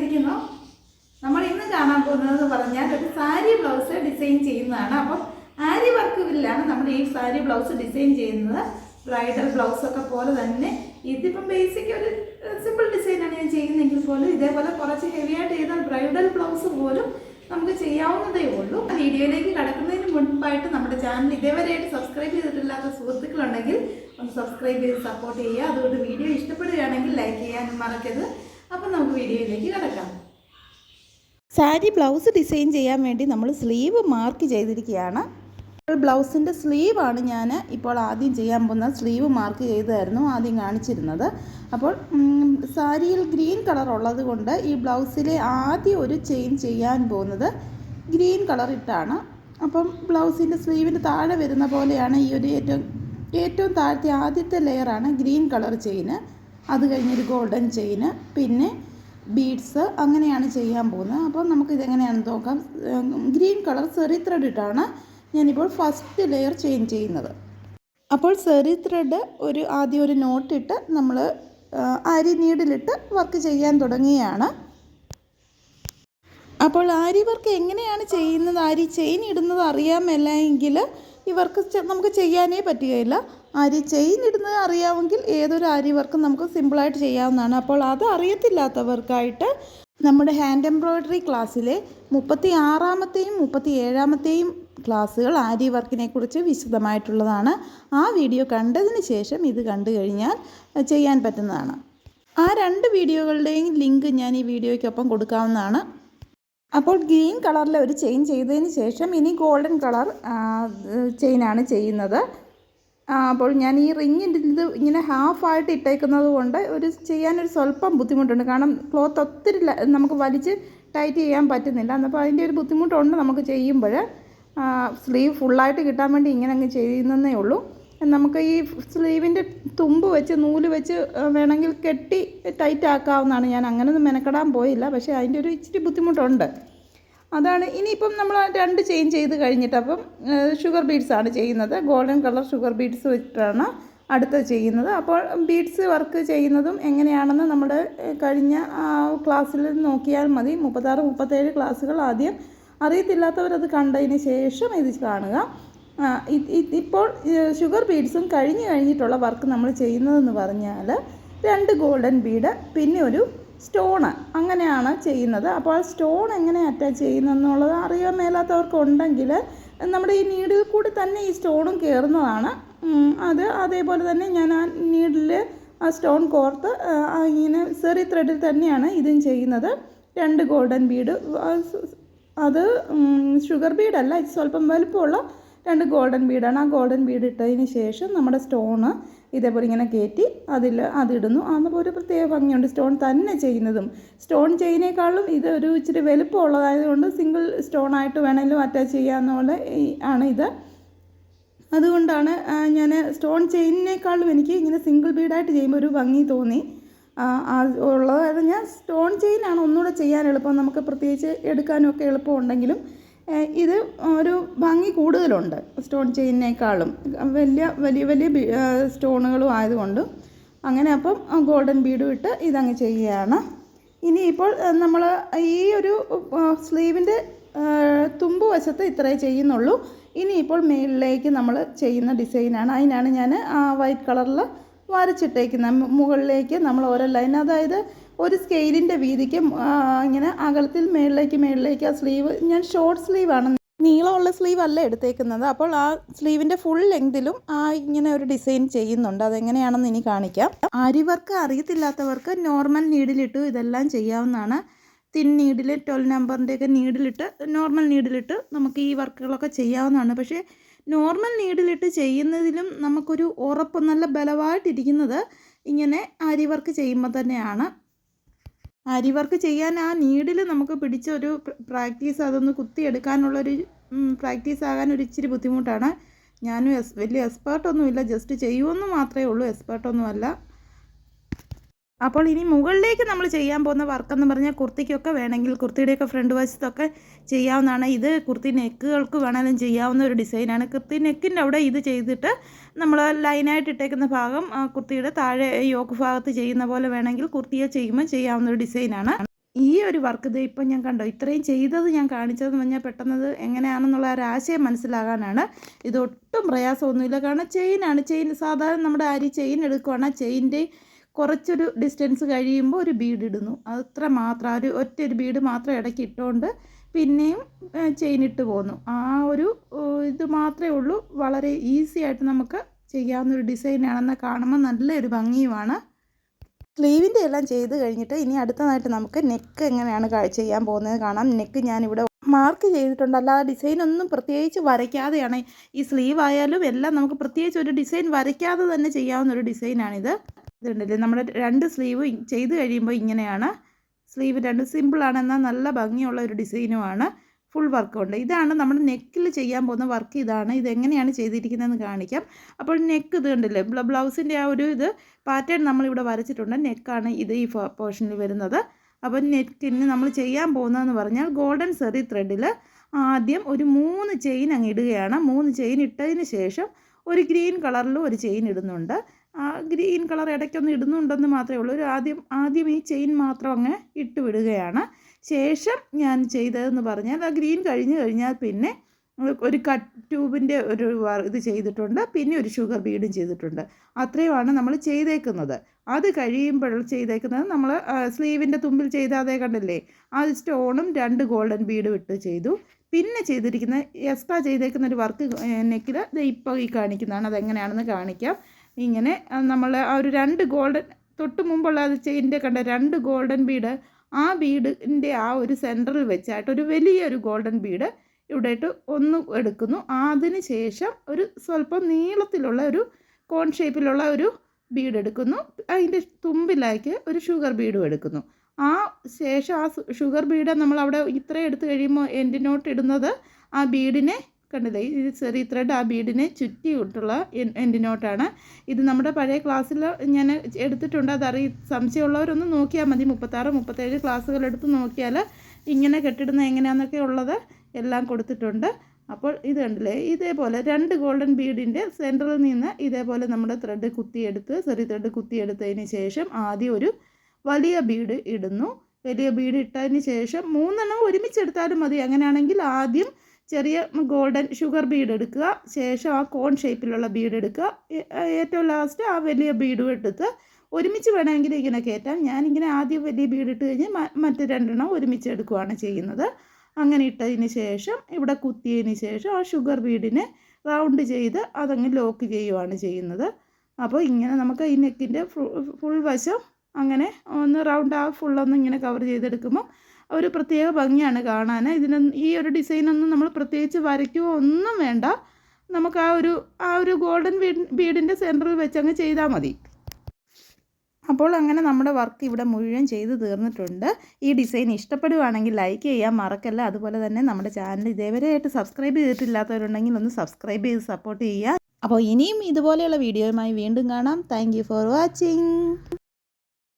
സുഖമായിട്ടിരിക്കുന്നു. നമ്മൾ ഇന്ന് കാണാൻ പോകുന്നതെന്ന് പറഞ്ഞാൽ ഒരു സാരി ബ്ലൗസ് ഡിസൈൻ ചെയ്യുന്നതാണ്. അപ്പം ആരി വർക്കിലാണ് നമ്മൾ ഈ സാരി ബ്ലൗസ് ഡിസൈൻ ചെയ്യുന്നത്. ബ്രൈഡൽ ബ്ലൗസൊക്കെ പോലെ തന്നെ ഇതിപ്പം ബേസിക് ഒരു സിമ്പിൾ ഡിസൈനാണ് ഞാൻ ചെയ്യുന്നതെങ്കിൽ പോലും ഇതേപോലെ കുറച്ച് ഹെവി ആയിട്ട് ചെയ്താൽ ബ്രൈഡൽ ബ്ലൗസ് പോലും നമുക്ക് ചെയ്യാവുന്നതേ ഉള്ളൂ. വീഡിയോയിലേക്ക് കടക്കുന്നതിന് മുൻപായിട്ട് നമ്മുടെ ചാനൽ ഇതേവരെയായിട്ട് സബ്സ്ക്രൈബ് ചെയ്തിട്ടില്ലാത്ത സുഹൃത്തുക്കളുണ്ടെങ്കിൽ ഒന്ന് സബ്സ്ക്രൈബ് ചെയ്ത് സപ്പോർട്ട് ചെയ്യുക. അതുകൊണ്ട് വീഡിയോ ഇഷ്ടപ്പെടുകയാണെങ്കിൽ ലൈക്ക് ചെയ്യാനും മറക്കരുത്. അപ്പം നമുക്ക് വീഡിയോയിലേക്ക് കടക്കാം. സാരി ബ്ലൗസ് ഡിസൈൻ ചെയ്യാൻ വേണ്ടി നമ്മൾ സ്ലീവ് മാർക്ക് ചെയ്തിരിക്കുകയാണ്. ബ്ലൗസിൻ്റെ സ്ലീവാണ് ഞാൻ ഇപ്പോൾ ആദ്യം ചെയ്യാൻ പോകുന്നത്. സ്ലീവ് മാർക്ക് ചെയ്തായിരുന്നു ആദ്യം കാണിച്ചിരുന്നത്. അപ്പോൾ സാരിയിൽ ഗ്രീൻ കളർ ഉള്ളത് കൊണ്ട് ഈ ബ്ലൗസിലെ ആദ്യം ഒരു ചെയിൻ ചെയ്യാൻ പോകുന്നത് ഗ്രീൻ കളർ ഇട്ടാണ്. അപ്പം ബ്ലൗസിൻ്റെ സ്ലീവിൻ്റെ താഴെ വരുന്ന പോലെയാണ് ഈ ഒരു ഏറ്റവും താഴത്തെ ആദ്യത്തെ ലെയറാണ് ഗ്രീൻ കളർ ചെയിന്. അത് കഴിഞ്ഞൊരു ഗോൾഡൻ ചെയിന്, പിന്നെ ബീഡ്സ്, അങ്ങനെയാണ് ചെയ്യാൻ പോകുന്നത്. അപ്പോൾ നമുക്കിതെങ്ങനെയാണെന്ന് നോക്കാം. ഗ്രീൻ കളർ സെറി ത്രെഡ് ഇട്ടാണ് ഞാനിപ്പോൾ ഫസ്റ്റ് ലെയർ ചെയിൻ ചെയ്യുന്നത്. അപ്പോൾ സെറി ത്രെഡ് ആദ്യം ഒരു നോട്ടിട്ട് നമ്മൾ ആരി നീഡിലിട്ട് വർക്ക് ചെയ്യാൻ തുടങ്ങുകയാണ്. അപ്പോൾ ആരി വർക്ക് എങ്ങനെയാണ് ചെയ്യുന്നത്, ആരി ചെയിൻ ഇടുന്നത് അറിയാമല്ല എങ്കിൽ ഈ വർക്ക് നമുക്ക് ചെയ്യാനേ പറ്റുകയില്ല. ആരി ചെയിൻ ഇടുന്നത് അറിയാമെങ്കിൽ ഏതൊരു ആരി വർക്കും നമുക്ക് സിമ്പിളായിട്ട് ചെയ്യാവുന്നതാണ്. അപ്പോൾ അത് അറിയത്തില്ലാത്തവർക്കായിട്ട് നമ്മുടെ ഹാൻഡ് എംബ്രോയ്ഡറി ക്ലാസ്സിലെ 36-ാമത്തെയും 37-ാമത്തെയും ക്ലാസ്സുകൾ ആരി വർക്കിനെ കുറിച്ച് വിശദമായിട്ടുള്ളതാണ്. ആ വീഡിയോ കണ്ടതിന് ശേഷം ഇത് കണ്ടു കഴിഞ്ഞാൽ ചെയ്യാൻ പറ്റുന്നതാണ്. ആ 2 വീഡിയോകളുടെയും ലിങ്ക് ഞാൻ ഈ വീഡിയോയ്ക്കൊപ്പം കൊടുക്കാവുന്നതാണ്. അപ്പോൾ ഗ്രീൻ കളറിലെ ഒരു ചെയിൻ ചെയ്തതിന് ശേഷം ഇനി ഗോൾഡൻ കളർ ചെയിനാണ് ചെയ്യുന്നത്. അപ്പോൾ ഞാൻ ഈ റിങ്ങിൻ്റെ ഇത് ഇങ്ങനെ ഹാഫായിട്ട് ഇട്ടേക്കുന്നത് കൊണ്ട് ചെയ്യാനൊരു സ്വല്പം ബുദ്ധിമുട്ടുണ്ട്. കാരണം ക്ലോത്ത് ഒത്തിരി നമുക്ക് വലിച്ച് ടൈറ്റ് ചെയ്യാൻ പറ്റുന്നില്ല. അപ്പോൾ അതിൻ്റെ ഒരു ബുദ്ധിമുട്ടുണ്ട് നമുക്ക് ചെയ്യുമ്പോൾ. സ്ലീവ് ഫുള്ളായിട്ട് കിട്ടാൻ വേണ്ടി ഇങ്ങനെ അങ്ങ് ചെയ്യുന്നതേ ഉള്ളൂ. നമുക്ക് ഈ സ്ലീവിൻ്റെ തുമ്പ് വെച്ച് നൂല് വെച്ച് വേണമെങ്കിൽ കെട്ടി ടൈറ്റ് ആക്കാവുന്നതാണ്. ഞാൻ അങ്ങനെയൊന്നും മെനക്കെടാൻ പോയില്ല, പക്ഷേ അതിൻ്റെ ഒരു ഇച്ചിരി ബുദ്ധിമുട്ടുണ്ട്. അതാണ്. ഇനിയിപ്പം നമ്മൾ 2 ചെയിൻ ചെയ്ത് കഴിഞ്ഞിട്ട് അപ്പം ഷുഗർ ബീഡ്സാണ് ചെയ്യുന്നത്. ഗോൾഡൻ കളർ ഷുഗർ ബീഡ്സ് വെച്ചിട്ടാണ് അടുത്തത് ചെയ്യുന്നത്. അപ്പോൾ ബീഡ്സ് വർക്ക് ചെയ്യുന്നതും എങ്ങനെയാണെന്ന് നമ്മുടെ കഴിഞ്ഞ ക്ലാസ്സിൽ നോക്കിയാൽ മതി. 36-37 ക്ലാസ്സുകൾ ആദ്യം അറിയത്തില്ലാത്തവരത് കണ്ടതിന് ശേഷം ഇത് കാണുക. ഇപ്പോൾ ഷുഗർ ബീഡ്സും കഴിഞ്ഞിട്ടുള്ള വർക്ക് നമ്മൾ ചെയ്യുന്നതെന്ന് പറഞ്ഞാൽ 2 ഗോൾഡൻ ബീഡ് പിന്നെ ഒരു സ്റ്റോണ്, അങ്ങനെയാണ് ചെയ്യുന്നത്. അപ്പോൾ സ്റ്റോൺ എങ്ങനെ അറ്റാച്ച് ചെയ്യുന്നതെന്നുള്ളത് അറിയാൻ മേലാത്തവർക്കുണ്ടെങ്കിൽ നമ്മുടെ ഈ നീഡിൽ കൂടി തന്നെ ഈ സ്റ്റോണും കയറുന്നതാണ്. അതേപോലെ തന്നെ ഞാൻ ആ നീഡിൽ ആ സ്റ്റോൺ കോർത്ത് ഇങ്ങനെ സെറി ത്രെഡിൽ തന്നെയാണ് ഇതും ചെയ്യുന്നത്. 2 ഗോൾഡൻ ബീഡ്, അത് ഷുഗർ ബീഡല്ല, ഇത് സ്വല്പം വലുപ്പമുള്ള 2 ഗോൾഡൻ ബീഡാണ്. ആ ഗോൾഡൻ ബീഡ് ഇട്ടതിന് ശേഷം നമ്മുടെ സ്റ്റോണ് ഇതേപോലെ ഇങ്ങനെ കയറ്റി അതിടുന്നു. അപ്പോൾ ഒരു പ്രത്യേക ഭംഗിയുണ്ട് സ്റ്റോൺ തന്നെ ചെയ്യുന്നതും. സ്റ്റോൺ ചെയ്യുന്നേക്കാളും ഇത് ഒരു ഇച്ചിരി വലുപ്പമുള്ളതായതുകൊണ്ട് സിംഗിൾ സ്റ്റോണായിട്ട് വേണമെങ്കിലും അറ്റാച്ച് ചെയ്യാമെന്നുള്ള ആണ് ഇത്. അതുകൊണ്ടാണ് ഞാൻ സ്റ്റോൺ ചെയ്യുന്നേക്കാളും എനിക്ക് ഇങ്ങനെ സിംഗിൾ ബീഡായിട്ട് ചെയ്യുമ്പോൾ ഒരു ഭംഗി തോന്നി ഉള്ളത്. ഞാൻ സ്റ്റോൺ ചെയിനാണ് ഒന്നുകൂടെ ചെയ്യാൻ എളുപ്പം, നമുക്ക് പ്രത്യേകിച്ച് എടുക്കാനും ഒക്കെ എളുപ്പമുണ്ടെങ്കിലും ഇത് ഒരു ഭംഗി കൂടുതലുണ്ട് സ്റ്റോൺ ചെയിനേക്കാളും, വലിയ സ്റ്റോണുകളും ആയതുകൊണ്ട്. അങ്ങനെ അപ്പം ഗോൾഡൻ ബീഡും ഇട്ട് ഇതങ്ങ് ചെയ്യുകയാണ്. ഇനിയിപ്പോൾ നമ്മൾ ഈ ഒരു സ്ലീവിൻ്റെ തുമ്പ് വശത്ത് ഇത്രയേ ചെയ്യുന്നുള്ളൂ. ഇനിയിപ്പോൾ മേളിലേക്ക് നമ്മൾ ചെയ്യുന്ന ഡിസൈനാണ്. അതിനാണ് ഞാൻ വൈറ്റ് കളറിൽ വരച്ചിട്ടേക്കുന്നത്. മുകളിലേക്ക് നമ്മൾ ഓരോ ലൈൻ, അതായത് ഒരു സ്കെയിലിൻ്റെ വീതിക്ക് ഇങ്ങനെ അകലത്തിൽ മേളിലേക്ക് ആ സ്ലീവ്, ഞാൻ ഷോർട്ട് സ്ലീവാണ്, നീളമുള്ള സ്ലീവ് അല്ല എടുത്തേക്കുന്നത്. അപ്പോൾ ആ സ്ലീവിൻ്റെ ഫുൾ ലെങ്തിലും ഇങ്ങനെ ഒരു ഡിസൈൻ ചെയ്യുന്നുണ്ട്. അതെങ്ങനെയാണെന്ന് ഇനി കാണിക്കാം. ആരി വർക്ക് അറിയത്തില്ലാത്തവർക്ക് നോർമൽ നീഡിലിട്ട് ഇതെല്ലാം ചെയ്യാവുന്നതാണ്. തിൻ നീഡിൽ 12 നമ്പറിൻ്റെയൊക്കെ നീഡിലിട്ട്, നോർമൽ നീഡിലിട്ട് നമുക്ക് ഈ വർക്കുകളൊക്കെ ചെയ്യാവുന്നതാണ്. പക്ഷേ നോർമൽ നീഡിലിട്ട് ചെയ്യുന്നതിലും നമുക്കൊരു ഉറപ്പ്, നല്ല ബലമായിട്ടിരിക്കുന്നത് ഇങ്ങനെ ആരി വർക്ക് ചെയ്യുമ്പോൾ തന്നെയാണ്. ആരി വർക്ക് ചെയ്യാൻ ആ നീഡിൽ നമുക്ക് പിടിച്ച ഒരു പ്രാക്ടീസ്, അതൊന്ന് കുത്തിയെടുക്കാനുള്ളൊരു പ്രാക്ടീസ് ആകാൻ ഒരു ഇച്ചിരി ബുദ്ധിമുട്ടാണ്. ഞാനും വലിയ എക്സ്പേർട്ടൊന്നുമില്ല, ജസ്റ്റ് ചെയ്യുമെന്ന് മാത്രമേ ഉള്ളൂ, എക്സ്പേർട്ടൊന്നുമല്ല. അപ്പോൾ ഇനി മുകളിലേക്ക് നമ്മൾ ചെയ്യാൻ പോകുന്ന വർക്കെന്ന് പറഞ്ഞാൽ കുർത്തിക്കൊക്കെ വേണമെങ്കിൽ കുർത്തിയുടെയൊക്കെ ഫ്രണ്ട് വശത്തൊക്കെ ചെയ്യാവുന്നതാണ്. ഇത് കുർത്തി നെക്കുകൾക്ക് വേണമെങ്കിലും ചെയ്യാവുന്ന ഒരു ഡിസൈനാണ്. കുർത്തി നെക്കിൻ്റെ അവിടെ ഇത് ചെയ്തിട്ട് നമ്മൾ ലൈനായിട്ട് ഇട്ടേക്കുന്ന ഭാഗം കുർത്തിയുടെ താഴെ യോക്ക് ഭാഗത്ത് ചെയ്യുന്ന പോലെ വേണമെങ്കിൽ കുർത്തിയെ ചെയ്യുമ്പോൾ ചെയ്യാവുന്ന ഒരു ഡിസൈനാണ്. ഈ ഒരു വർക്ക് ഇത് ഇപ്പം ഞാൻ കണ്ടോ ഇത്രയും ചെയ്തത് ഞാൻ കാണിച്ചതെന്ന് പറഞ്ഞാൽ പെട്ടെന്നത് എങ്ങനെയാണെന്നുള്ള ഒരു ആശയം മനസ്സിലാകാനാണ്. ഇതൊട്ടും പ്രയാസമൊന്നുമില്ല. കാരണം ചെയിൻ സാധാരണ നമ്മുടെ അരി ചെയിൻ എടുക്കുകയാണ്, ചെയിൻ്റെ കുറച്ചൊരു ഡിസ്റ്റൻസ് കഴിയുമ്പോൾ ഒരു ബീഡ് ഇടുന്നു, അത്ര മാത്രം. ഒറ്റൊരു ബീഡ് മാത്രം ഇടയ്ക്ക് ഇട്ടുകൊണ്ട് പിന്നെയും ചെയിൻ ഇട്ട് പോന്നു. ആ ഒരു ഇത് മാത്രമേ ഉള്ളൂ. വളരെ ഈസി ആയിട്ട് നമുക്ക് ചെയ്യാവുന്നൊരു ഡിസൈനാണെന്ന് കാണുമ്പോൾ നല്ലൊരു ഭംഗിയുമാണ്. സ്ലീവിൻ്റെ എല്ലാം ചെയ്ത് കഴിഞ്ഞിട്ട് ഇനി അടുത്തതായിട്ട് നമുക്ക് നെക്ക് എങ്ങനെയാണ് ചെയ്യാൻ പോകുന്നത് കാണാം. നെക്ക് ഞാനിവിടെ മാർക്ക് ചെയ്തിട്ടുണ്ട്, അല്ലാതെ ഡിസൈനൊന്നും പ്രത്യേകിച്ച് വരയ്ക്കാതെയാണ്. ഈ സ്ലീവ് ആയാലും എല്ലാം നമുക്ക് പ്രത്യേകിച്ച് ഒരു ഡിസൈൻ വരയ്ക്കാതെ തന്നെ ചെയ്യാവുന്ന ഒരു ഡിസൈനാണിത്. ഇതുണ്ടല്ലേ, നമ്മുടെ 2 സ്ലീവ് ചെയ്ത് കഴിയുമ്പോൾ ഇങ്ങനെയാണ്. സ്ലീവ് 2 സിമ്പിളാണ്, എന്നാൽ നല്ല ഭംഗിയുള്ള ഒരു ഡിസൈനുമാണ്. ഫുൾ വർക്കുണ്ട്. ഇതാണ് നമ്മുടെ നെക്കിൽ ചെയ്യാൻ പോകുന്ന വർക്ക്. ഇതെങ്ങനെയാണ് ചെയ്തിരിക്കുന്നതെന്ന് കാണിക്കാം. അപ്പോൾ നെക്ക് ഇത് കണ്ടില്ലേ, ബ്ലൗസിൻ്റെ ആ ഒരു പാറ്റേൺ നമ്മളിവിടെ വരച്ചിട്ടുണ്ട്. നെക്കാണ് ഈ പോർഷനിൽ വരുന്നത്. അപ്പോൾ നെക്കിന് നമ്മൾ ചെയ്യാൻ പോകുന്നതെന്ന് പറഞ്ഞാൽ ഗോൾഡൻ സെറി ത്രെഡിൽ ആദ്യം ഒരു 3 ചെയിൻ അങ്ങ് ഇടുകയാണ്. 3 ചെയിൻ ഇട്ടതിന് ശേഷം ഒരു ഗ്രീൻ കളറിലും ഒരു ചെയിൻ ഇടുന്നുണ്ട്. ആ ഗ്രീൻ കളർ ഇടയ്ക്കൊന്ന് ഇടുന്നുണ്ടെന്ന് മാത്രമേ ഉള്ളൂ. ആദ്യം ഈ ചെയിൻ മാത്രം അങ്ങ് ഇട്ട് വിടുകയാണ്. ശേഷം ഞാൻ ചെയ്തതെന്ന് പറഞ്ഞാൽ ആ ഗ്രീൻ കഴിഞ്ഞാൽ പിന്നെ ഒരു കട്ട് ട്യൂബിൻ്റെ ഒരു ഇത് ചെയ്തിട്ടുണ്ട്, പിന്നെ ഒരു ഷുഗർ ബീഡും ചെയ്തിട്ടുണ്ട്. അത്രയുമാണ് നമ്മൾ ചെയ്തേക്കുന്നത്. അത് കഴിയുമ്പോൾ ചെയ്തേക്കുന്നത് നമ്മൾ സ്ലീവിൻ്റെ തുമ്പിൽ ചെയ്താതെ കണ്ടില്ലേ, ആ സ്റ്റോണും 2 ഗോൾഡൻ ബീഡും ഇട്ട് ചെയ്തു. പിന്നെ ചെയ്തിരിക്കുന്ന എക്സ്ട്രാ ചെയ്തേക്കുന്ന ഒരു വർക്ക് നെക്കിൽ ഇപ്പോൾ ഈ കാണിക്കുന്നതാണ്. അതെങ്ങനെയാണെന്ന് കാണിക്കാം. ഇങ്ങനെ നമ്മൾ ആ ഒരു 2 ഗോൾഡൻ തൊട്ട് മുമ്പുള്ള അത് ചെയിൻ്റെ കണ്ട 2 ഗോൾഡൻ ബീഡ്, ആ ബീഡിൻ്റെ ആ ഒരു സെൻറ്ററിൽ വെച്ചായിട്ട് ഒരു വലിയൊരു ഗോൾഡൻ ബീഡ് ഇവിടെ ഇട്ട് ഒന്ന് എടുക്കുന്നു. അതിന് ശേഷം ഒരു സ്വല്പം നീളത്തിലുള്ള ഒരു കോൺ ഷേപ്പിലുള്ള ഒരു ബീഡ് എടുക്കുന്നു. അതിൻ്റെ തുമ്പിലേക്ക് ഒരു ഷുഗർ ബീഡും എടുക്കുന്നു. ആ ശേഷം ആ ഷുഗർ ബീഡ് നമ്മൾ അവിടെ ഇത്രയും എടുത്ത് കഴിയുമ്പോൾ എൻഡ് നോട്ട് ഇടുന്നത് ആ ബീഡിനെ കണ്ടില്ലേ, ഇത് ചെറിയ ത്രെഡ് ആ ബീഡിനെ ചുറ്റിയിട്ടുള്ള എൻഡ് നോട്ടാണ്. ഇത് നമ്മുടെ പഴയ ക്ലാസ്സിൽ ഞാൻ എടുത്തിട്ടുണ്ട്. സംശയമുള്ളവരൊന്ന് നോക്കിയാൽ മതി. 36, 37 ക്ലാസ്സുകളെടുത്ത് നോക്കിയാൽ ഇങ്ങനെ കെട്ടിടുന്ന എങ്ങനെയാണെന്നൊക്കെ ഉള്ളത് എല്ലാം കൊടുത്തിട്ടുണ്ട്. അപ്പോൾ ഇത് കണ്ടില്ലേ, ഇതേപോലെ 2 ഗോൾഡൻ ബീഡിൻ്റെ സെൻറ്ററിൽ നിന്ന് ഇതേപോലെ നമ്മുടെ ത്രെഡ് ചെറിയ ത്രെഡ് കുത്തിയെടുത്തതിന് ശേഷം ആദ്യം ഒരു വലിയ ബീഡ് ഇടുന്നു. വലിയ ബീഡ് ഇട്ടതിന് ശേഷം 3 ഒരുമിച്ചെടുത്താലും മതി. അങ്ങനെയാണെങ്കിൽ ആദ്യം ചെറിയ ഗോൾഡൻ ഷുഗർ ബീഡ് എടുക്കുക, ശേഷം ആ കോൺ ഷേപ്പിലുള്ള ബീഡ് എടുക്കുക, ഏറ്റവും ലാസ്റ്റ് ആ വലിയ ബീഡും എടുത്ത് ഒരുമിച്ച് വേണമെങ്കിൽ ഇങ്ങനെ കയറ്റാം. ഞാനിങ്ങനെ ആദ്യം വലിയ ബീഡ് ഇട്ട് കഴിഞ്ഞ് മറ്റ് 2 ഒരുമിച്ച് എടുക്കുകയാണ് ചെയ്യുന്നത്. അങ്ങനെ ഇട്ടതിന് ശേഷം ഇവിടെ കുത്തിയതിന് ശേഷം ആ ഷുഗർ ബീഡിനെ റൗണ്ട് ചെയ്ത് അതങ്ങ് ലോക്ക് ചെയ്യുകയാണ് ചെയ്യുന്നത്. അപ്പോൾ ഇങ്ങനെ നമുക്ക് ഈ നെക്കിൻ്റെ ഫുൾ വശം അങ്ങനെ ഒന്ന് റൗണ്ട് ഫുള്ളൊന്നും ഇങ്ങനെ കവർ ചെയ്തെടുക്കുമ്പോൾ ഒരു പ്രത്യേക ഭംഗിയാണ് കാണാൻ. ഈ ഒരു ഡിസൈനൊന്നും നമ്മൾ പ്രത്യേകിച്ച് വരയ്ക്കുകയോ ഒന്നും വേണ്ട. നമുക്ക് ആ ഒരു ഗോൾഡൻ ബീഡിൻ്റെ സെൻറ്ററിൽ വെച്ചങ്ങ് ചെയ്താൽ മതി. അപ്പോൾ അങ്ങനെ നമ്മുടെ വർക്ക് ഇവിടെ മുഴുവൻ ചെയ്ത് തീർന്നിട്ടുണ്ട്. ഈ ഡിസൈൻ ഇഷ്ടപ്പെടുകയാണെങ്കിൽ ലൈക്ക് ചെയ്യാൻ മറക്കല്ല. അതുപോലെ തന്നെ നമ്മുടെ ചാനൽ ഇതേവരെയായിട്ട് സബ്സ്ക്രൈബ് ചെയ്തിട്ടില്ലാത്തവരുണ്ടെങ്കിൽ ഒന്ന് സബ്സ്ക്രൈബ് ചെയ്ത് സപ്പോർട്ട് ചെയ്യുക. അപ്പോൾ ഇനിയും ഇതുപോലെയുള്ള വീഡിയോയുമായി വീണ്ടും കാണാം. Thank you for watching.